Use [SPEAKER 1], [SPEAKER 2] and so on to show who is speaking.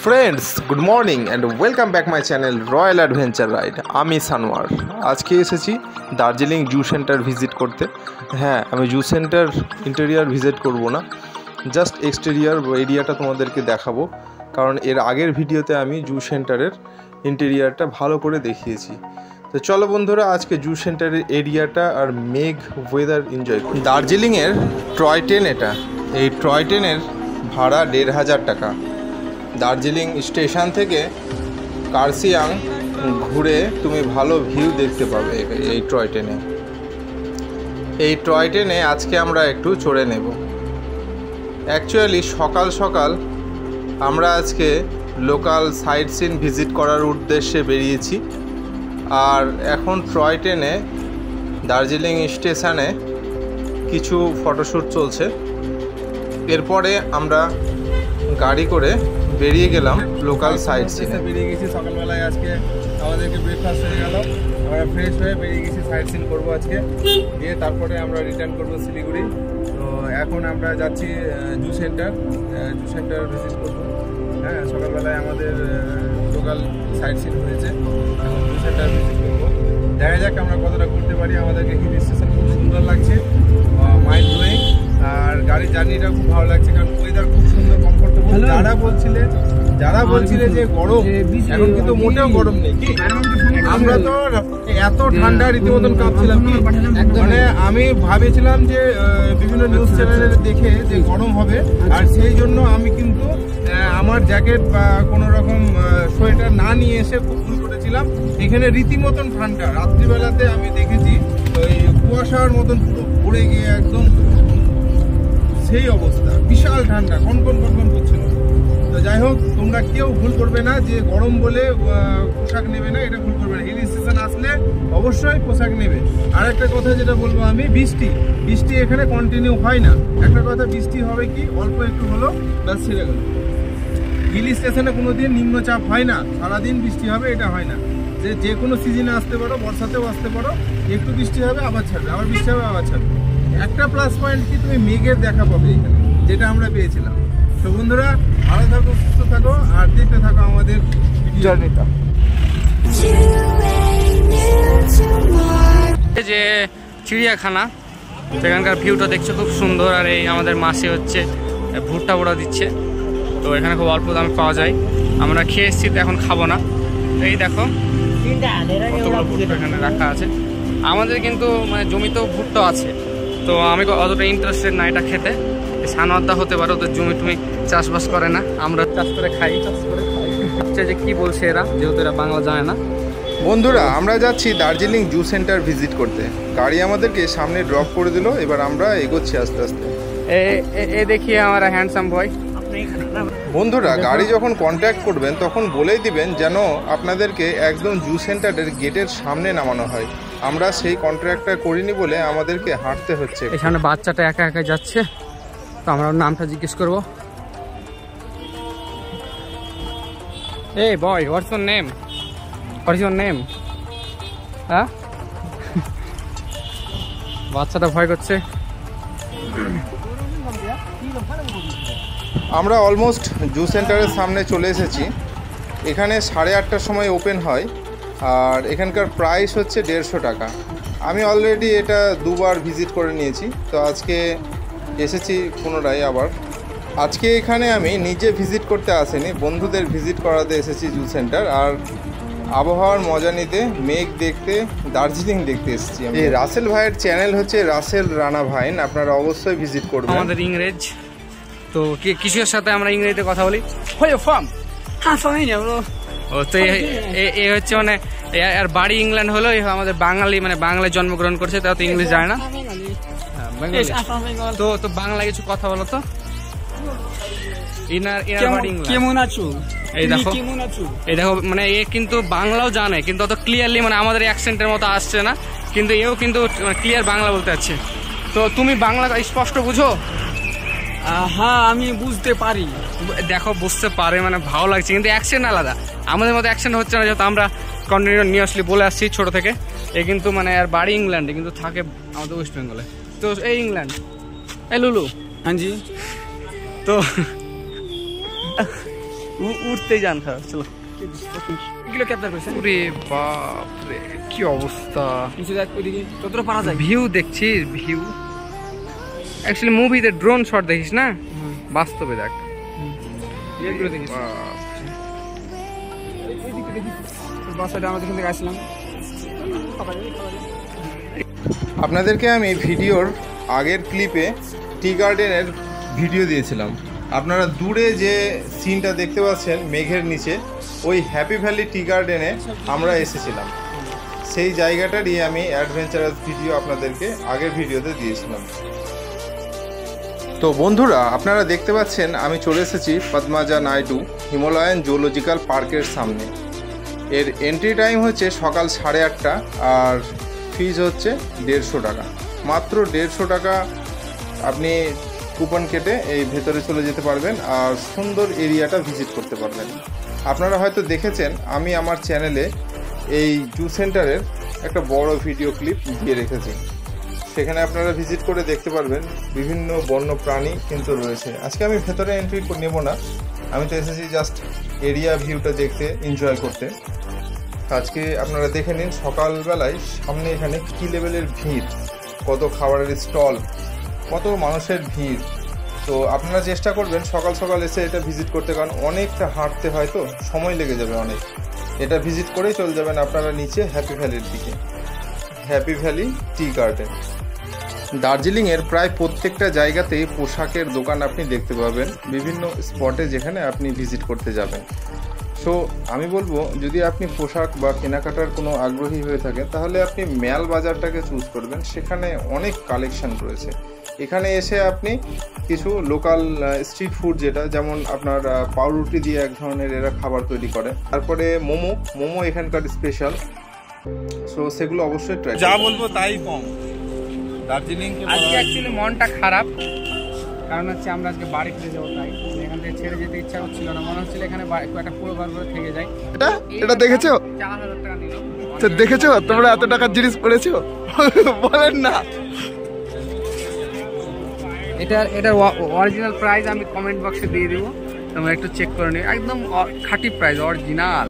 [SPEAKER 1] Friends, good morning and welcome back my channel royal adventure ride. আমি সানোয়ার। আজকে এসেছি দার্জিলিং জু centre visit করতে। হ্যাঁ, আমি জু সেন্টার ইন্টেরিয়ার ভিজিট করব না, জাস্ট এক্সটেরিয়ার এরিয়াটা তোমাদেরকে দেখাবো, কারণ এর আগের ভিডিওতে আমি জু সেন্টারের ইন্টেরিয়ারটা ভালো করে দেখিয়েছি। তো চলো বন্ধুরা, আজকে জু সেন্টারের এরিয়াটা আর মেঘ ওয়েদার এনজয় করি। দার্জিলিংয়ের টয় ট্রেন এটা। এই টয় ট্রেনের ভাড়া ১৫০০ টাকা। দার্জিলিং স্টেশন থেকে কার্সিয়াং ঘুরে তুমি ভালো ভিউ দেখতে পাবে এই টয় ট্রেনে। এই টয় ট্রেনে আজকে আমরা একটু চড়ে নেব। অ্যাকচুয়ালি সকাল সকাল আমরা আজকে লোকাল সাইট সিন ভিজিট করার উদ্দেশ্যে বেরিয়েছি, আর এখন টয় ট্রেনে দার্জিলিং স্টেশনে কিছু ফটোশ্যুট চলছে। এরপরে আমরা গাড়ি করে বেরিয়ে গেলাম লোকাল সাইট সিনে।
[SPEAKER 2] বেরিয়ে গেছি সকালবেলায়। আজকে আমাদেরকে ব্রেকফাস্ট হয়ে গেল, আমরা ফ্রেশ হয়ে বেরিয়ে গেছি সাইট সিন করবো আজকে, দিয়ে তারপরে আমরা রিটার্ন করবো শিলিগুড়ি। তো এখন আমরা যাচ্ছি জু সেন্টার ভিজিট করবো। হ্যাঁ, সকালবেলায় আমাদের লোকাল সাইট সিন হয়েছে, এখন জু সেন্টার ভিজিট করবো। দেখা যাক আমরা কতটা ঘুরতে পারি। আমাদেরকে হিল স্টেশন খুব সুন্দর লাগছে, মাইন্ড ব্লোয়িং, আর গাড়ির জার্নিটা খুব ভালো লাগছে, কারণ ওয়েদার খুব সুন্দর, কমফোর্টেবল। যারা বলছিলে যে গরম, এখন কিন্তু মোটেও গরম নেই। কি আমরা তো এত ঠান্ডা রীতিমতন কাঁপছিলাম, কি মানে আমি ভাবেছিলাম যে বিভিন্ন নিউজ চ্যানেলে দেখে যে গরম হবে, আর সেই জন্য আমি কিন্তু আমার জ্যাকেট বা কোনো রকম সোয়েটার না নিয়ে এসে খুব ভুল করেছিলাম। এখানে রীতিমতন ঠান্ডা। রাত্রিবেলাতে আমি দেখেছি ওই কুয়াশার মতন পুরো ভরে গিয়ে একদম সেই অবস্থা, বিশাল ঠান্ডা, কনকন করছিল। তো যাই হোক, তোমরা কেউ ভুল করবে না যে গরম বলে পোশাক নেবে না, এটা ভুল করবে না। হিল স্টেশন আসলে অবশ্যই পোশাক নেবে। আর একটা কথা যেটা বলবো আমি, বৃষ্টি এখানে কন্টিনিউ হয় না। একটা কথা, বৃষ্টি হবে কি অল্প একটু হলো, ব্যাস ছেড়ে গেল। হিল স্টেশনে কোনোদিন নিম্নচাপ হয় না, সারাদিন বৃষ্টি হবে, এটা হয় না। যে কোনো সিজনে আসতে পারো, বর্ষাতেও আসতে পারো, একটু বৃষ্টি হবে আবার ছাড়বে, আবার বৃষ্টি হবে আবার ছাড়বে। একটা প্লাস পয়েন্ট কি, তুমি মেঘের দেখা পাবে এখানে, যেটা আমরা পেয়েছিলাম। তো বন্ধুরা, ভালো থাকো, সুস্থ থাকো, আর দেখতে থাকো আমাদের জার্নিটা।
[SPEAKER 3] যে চিড়িয়াখানা, সেখানকার ভিউটা দেখছো খুব সুন্দর। আর এই আমাদের মাসে হচ্ছে ভুট্টা পোড়া দিচ্ছে, তো এখানে খুব অল্প দামে পাওয়া যায়। আমরা খেয়ে এসেছি, তো এখন খাবো না। এই দেখো কতগুলো ভুট্টা এখানে রাখা আছে। আমাদের কিন্তু মানে জমিতেও ভুট্টা আছে, তো আমি অতটা ইন্টারেস্টেড না এটা খেতে। সানোয়ারদা হতে পারে, ওদের জমি টুমি চাষবাস করে না, আমরা চাষ করে খাই। যে কি বলছে এরা, যেহেতু এরা বাংলা জানে না।
[SPEAKER 1] বন্ধুরা, আমরা যাচ্ছি দার্জিলিং জু সেন্টার ভিজিট করতে। গাড়ি আমাদেরকে সামনে ড্রপ করে দিল, এবার আমরা এগোচ্ছি আস্তে আস্তে।
[SPEAKER 3] এ দেখিয়ে আমার হ্যান্ডসাম বয়।
[SPEAKER 1] বন্ধুরা, গাড়ি যখন কন্ট্যাক্ট করবেন তখন বলেই দিবেন যেন আপনাদেরকে একদম জু সেন্টারের গেটের সামনে নামানো হয়। আমরা সেই কন্ট্রাক্টটা করিনি বলে আমাদেরকে হাঁটতে হচ্ছে।
[SPEAKER 3] এখানে বাচ্চাটা একা একা যাচ্ছে, তো আমরা ওর নামটা জিজ্ঞেস করবো। এই boy, what's your name? What is your name? হ্যাঁ, বাচ্চাটা ভয় করছে।
[SPEAKER 1] আমরা অলমোস্ট জু সেন্টারের সামনে চলে এসেছি। এখানে 8:30টার সময় ওপেন হয়, আর এখানকার প্রাইস হচ্ছে 150 টাকা। আমি অলরেডি এটা দুবার ভিজিট করে নিয়েছি, তো আজকে এসেছি পুনরায় আবার। আজকে এখানে আমি নিজে ভিজিট করতে আসিনি, বন্ধুদের ভিজিট করাতে এসেছি জু সেন্টার, আর আবহাওয়ার মজা নিতে, মেঘ দেখতে, দার্জিলিং দেখতে এসেছি। এই রাসেল ভাইয়ের চ্যানেল হচ্ছে রাসেল রানা ভাইন, আপনারা অবশ্যই ভিজিট করবেন।
[SPEAKER 3] আমাদের ইংরেজ, তো কিছুর সাথে আমরা ইংরেজিতে কথা বলি। ও তো এ হচ্ছে মানে আর বাড়ি ইংল্যান্ড হলো, আমাদের বাঙালি, মানে বাংলায় জন্মগ্রহণ করছে, তাও তো ইংলিশ যায় না। তো বাংলা কিছু কথা বলো তো। কেমন আছো? এই দেখো মানে এ কিন্তু বাংলাও জানে, কিন্তু অত ক্লিয়ারলি মানে আমাদের অ্যাকসেন্টের মতো আসছে না, কিন্তু এও কিন্তু ক্লিয়ার বাংলা বলতে পারছে। তো তুমি বাংলা স্পষ্ট বুঝো?
[SPEAKER 4] হ্যাঁ, আমি বুঝতে পারি।
[SPEAKER 3] দেখো, বুঝতে পারে মানে ভালো লাগছে, কিন্তু অ্যাকসেন্ট আলাদা। আমাদের মতো অ্যাকসেন্ট হচ্ছে না, যেহেতু আমরা কন্টিনিউয়াসলি বলে আসছি ছোট থেকে। এ কিন্তু মানে আর বাড়ি ইংল্যান্ডে, কিন্তু থাকে আমাদের ওয়েস্ট বেঙ্গলে। তো এই ইংল্যান্ড, এই লুলু।
[SPEAKER 4] হ্যাঁ জি।
[SPEAKER 3] তো উঠতে যান খারাপ চলো।
[SPEAKER 4] এগুলো ক্যাপচার করেছেন?
[SPEAKER 3] ওরে বাপ রে কি অবস্থা,
[SPEAKER 4] কিছু দেখ ওইদিকে যতটা পারা যায়।
[SPEAKER 3] ভিউ দেখছিস, ভিউ অ্যাকচুয়ালি মুভিতে ড্রোন শট দেখিস না, বাস্তবে দেখ
[SPEAKER 4] এগুলো দেখিস। বাসাটা আমাদের এখান থেকে আসলাম।
[SPEAKER 1] আপনাদেরকে আমি ভিডিওর আগের ক্লিপে টি গার্ডেনের ভিডিও দিয়েছিলাম। আপনারা দূরে যে সিনটা দেখতে পাচ্ছেন মেঘের নিচে, ওই হ্যাপি ভ্যালি টি গার্ডেনে আমরা এসেছিলাম। সেই জায়গাটারই আমি অ্যাডভেঞ্চারাস ভিডিও আপনাদেরকে আগের ভিডিওতে দিয়েছিলাম। তো বন্ধুরা, আপনারা দেখতে পাচ্ছেন আমি চলে এসেছি পদ্মাজা নাইডু হিমালয়ান জুলজিক্যাল পার্কের সামনে। এর এন্ট্রি টাইম হচ্ছে সকাল 8:30 আর ফিজ হচ্ছে 150 টাকা। মাত্র 150 টাকা আপনি কুপন কেটে এই ভেতরে চলে যেতে পারবেন আর সুন্দর এরিয়াটা ভিজিট করতে পারবেন। আপনারা হয়তো দেখেছেন আমি আমার চ্যানেলে এই জু সেন্টারের একটা বড় ভিডিও ক্লিপ দিয়ে রেখেছি, সেখানে আপনারা ভিজিট করে দেখতে পারবেন বিভিন্ন বন্য প্রাণী কিন্তু রয়েছে। আজকে আমি ভেতরে এন্ট্রি নেব না, আমি তো এসেছি জাস্ট এরিয়া ভিউটা দেখতে, এনজয় করতে। আজকে আপনারা দেখে নিন সকালবেলায় সামনে এখানে কী লেভেলের ভিড়, কত খাবারের স্টল, কত মানুষের ভিড়। তো আপনারা চেষ্টা করবেন সকাল সকাল এসে এটা ভিজিট করতে, কারণ অনেকটা হাঁটতে হয় তো সময় লেগে যাবে অনেক। এটা ভিজিট করেই চলে যাবেন আপনারা নিচে হ্যাপি ভ্যালির দিকে, হ্যাপি ভ্যালি টি গার্ডেন। দার্জিলিংয়ের প্রায় প্রত্যেকটা জায়গাতেই পোশাকের দোকান আপনি দেখতে পাবেন বিভিন্ন স্পটে যেখানে আপনি ভিজিট করতে যাবেন। সো আমি বলবো যদি আপনি পোশাক বা কেনাকাটার কোনো আগ্রহী হয়ে থাকেন তাহলে আপনি ম্যাল বাজারটাকে চুজ করবেন, সেখানে অনেক কালেকশন রয়েছে। এখানে এসে আপনি কিছু লোকাল স্ট্রিট ফুড, যেটা যেমন আপনার পাউরুটি দিয়ে এক ধরনের এরা খাবার তৈরি করে, তারপরে মোমো এখানকার স্পেশাল। সো সেগুলো অবশ্যই ট্রাই
[SPEAKER 2] যা বলবো তাই কম। দার্জিলিং
[SPEAKER 3] আজকে অ্যাকচুয়ালি মনটা খারাপ, কারণ হচ্ছে আমরা আজকে বাড়ি ফিরে যাবো, তাই এখান থেকে ছেড়ে যেতে ইচ্ছা হচ্ছিল না। মনে হচ্ছিল এখানে একটা পুরো বার করে থেকে যায়।
[SPEAKER 1] এটা দেখেছো?
[SPEAKER 3] 4000 টাকা নিল।
[SPEAKER 1] তো দেখেছো তোমরা এত টাকার জিনিস পড়েছো? বলেন না।
[SPEAKER 3] এটার অরিজিনাল প্রাইস আমি কমেন্ট বক্সে দিয়ে দিব, তোমরা একটু চেক করে নিও। একদম খাঁটি প্রাইস, অরিজিনাল।